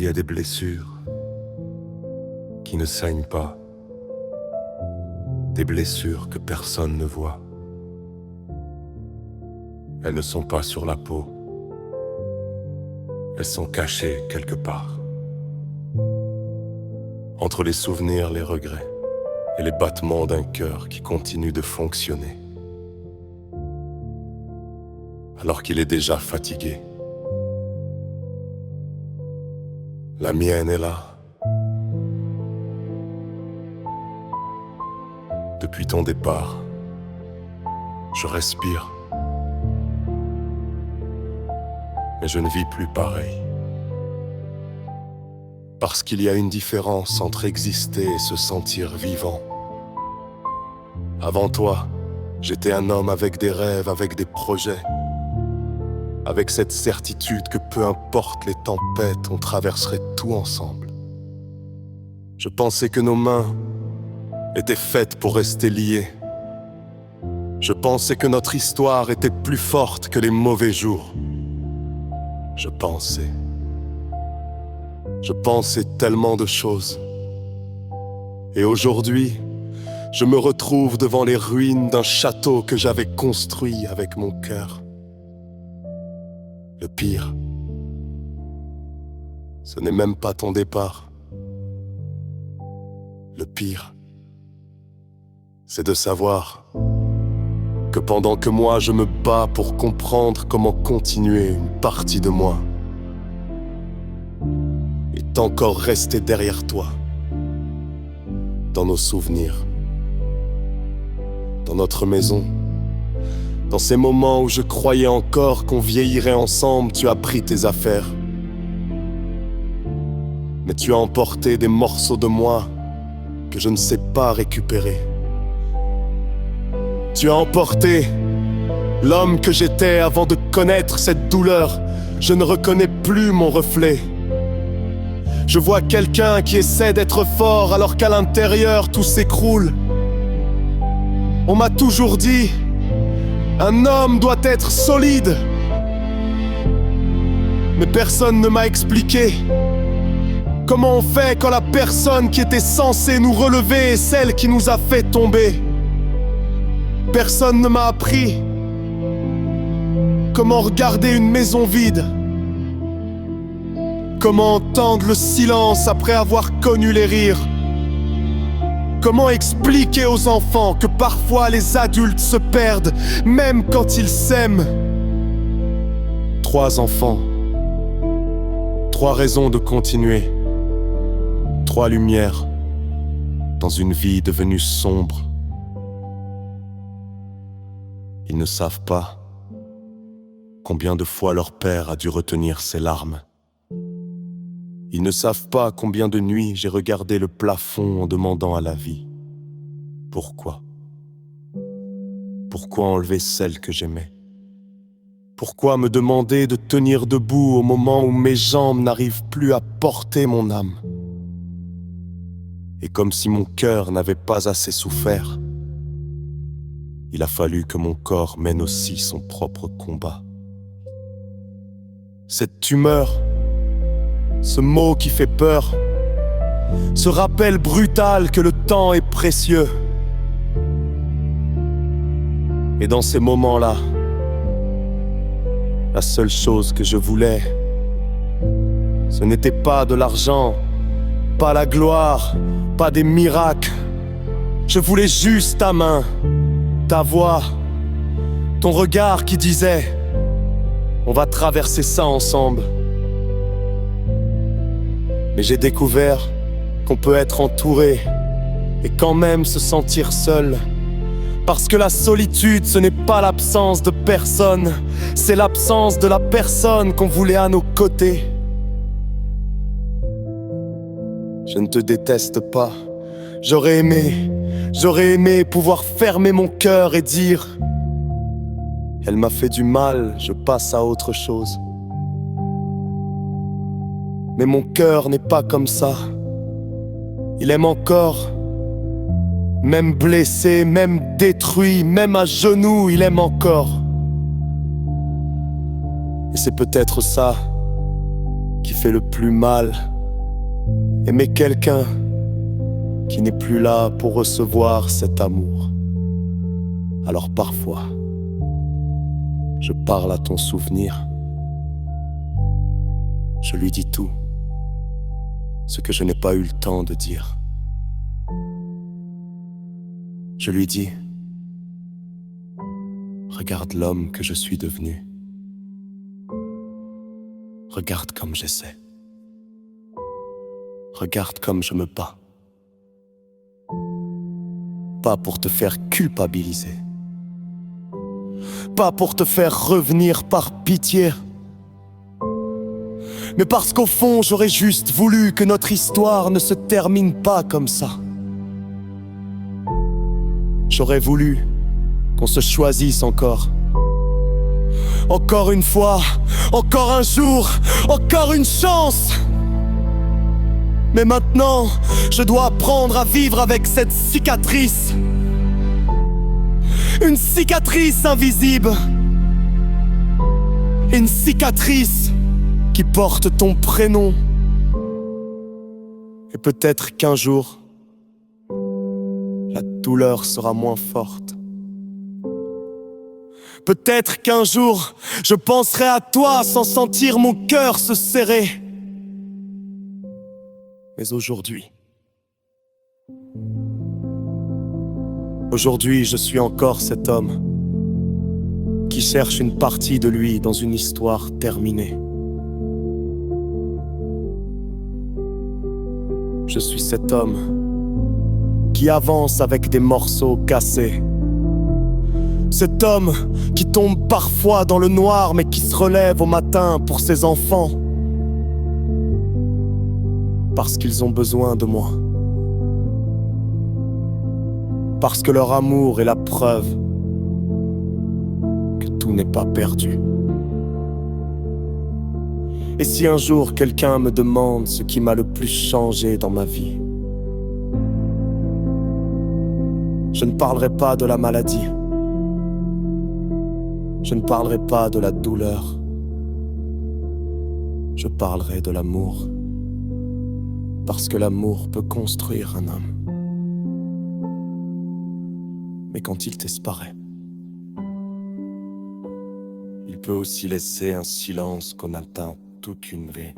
il y a des blessures qui ne saignent pas, des blessures que personne ne voit. Elles ne sont pas sur la peau, elles sont cachées quelque part. Entre les souvenirs, les regrets et les battements d'un cœur qui continue de fonctionner, alors qu'il est déjà fatigué. La mienne est là. Depuis ton départ, je respire. Mais je ne vis plus pareil. Parce qu'il y a une différence entre exister et se sentir vivant. Avant toi, j'étais un homme avec des rêves, avec des projets, avec cette certitude que peu importe les tempêtes, on traverserait tout ensemble. Je pensais que nos mains étaient faites pour rester liées. Je pensais que notre histoire était plus forte que les mauvais jours. Je pensais tellement de choses. Et aujourd'hui, je me retrouve devant les ruines d'un château que j'avais construit avec mon cœur. Le pire, ce n'est même pas ton départ. Le pire, c'est de savoir que pendant que moi je me bats pour comprendre comment continuer, une partie de moi est encore restée derrière toi, dans nos souvenirs, dans notre maison. Dans ces moments où je croyais encore qu'on vieillirait ensemble, tu as pris tes affaires. Mais tu as emporté des morceaux de moi que je ne sais pas récupérer. Tu as emporté l'homme que j'étais avant de connaître cette douleur. Je ne reconnais plus mon reflet. Je vois quelqu'un qui essaie d'être fort alors qu'à l'intérieur tout s'écroule. On m'a toujours dit, un homme doit être solide. Mais personne ne m'a expliqué comment on fait quand la personne qui était censée nous relever est celle qui nous a fait tomber. Personne ne m'a appris comment regarder une maison vide, comment entendre le silence après avoir connu les rires, comment expliquer aux enfants que parfois les adultes se perdent, même quand ils s'aiment. 3 enfants, 3 raisons de continuer, 3 lumières dans une vie devenue sombre. Ils ne savent pas combien de fois leur père a dû retenir ses larmes. Ils ne savent pas combien de nuits j'ai regardé le plafond en demandant à la vie pourquoi. Pourquoi enlever celle que j'aimais? Pourquoi me demander de tenir debout au moment où mes jambes n'arrivent plus à porter mon âme? Et comme si mon cœur n'avait pas assez souffert, il a fallu que mon corps mène aussi son propre combat. Cette tumeur, ce mot qui fait peur, ce rappel brutal que le temps est précieux. Et dans ces moments-là, la seule chose que je voulais, ce n'était pas de l'argent, pas la gloire, pas des miracles. Je voulais juste ta main, ta voix, ton regard qui disait « On va traverser ça ensemble ». Mais j'ai découvert qu'on peut être entouré et quand même se sentir seul. Parce que la solitude, ce n'est pas l'absence de personne, c'est l'absence de la personne qu'on voulait à nos côtés. Je ne te déteste pas. J'aurais aimé pouvoir fermer mon cœur et dire « Elle m'a fait du mal, je passe à autre chose ». Mais mon cœur n'est pas comme ça. Il aime encore. Même blessé, même détruit, même à genoux, il aime encore. Et c'est peut-être ça qui fait le plus mal. Aimer quelqu'un qui n'est plus là pour recevoir cet amour. Alors parfois, je parle à ton souvenir. Je lui dis tout, ce que je n'ai pas eu le temps de dire. Je lui dis, regarde l'homme que je suis devenu. Regarde comme j'essaie. Regarde comme je me bats. Pas pour te faire culpabiliser. Pas pour te faire revenir par pitié. Mais parce qu'au fond, j'aurais juste voulu que notre histoire ne se termine pas comme ça. J'aurais voulu qu'on se choisisse encore. Encore une fois, encore un jour, encore une chance. Mais maintenant, je dois apprendre à vivre avec cette cicatrice. Une cicatrice invisible. Une cicatrice qui porte ton prénom. Et peut-être qu'un jour, la douleur sera moins forte. Peut-être qu'un jour, je penserai à toi sans sentir mon cœur se serrer. Mais aujourd'hui, je suis encore cet homme qui cherche une partie de lui dans une histoire terminée. Je suis cet homme qui avance avec des morceaux cassés. Cet homme qui tombe parfois dans le noir mais qui se relève au matin pour ses enfants. Parce qu'ils ont besoin de moi. Parce que leur amour est la preuve que tout n'est pas perdu. Et si un jour quelqu'un me demande ce qui m'a le plus changé dans ma vie, je ne parlerai pas de la maladie. Je ne parlerai pas de la douleur. Je parlerai de l'amour. Parce que l'amour peut construire un homme. Mais quand il disparaît, il peut aussi laisser un silence qu'on atteint toute une vie.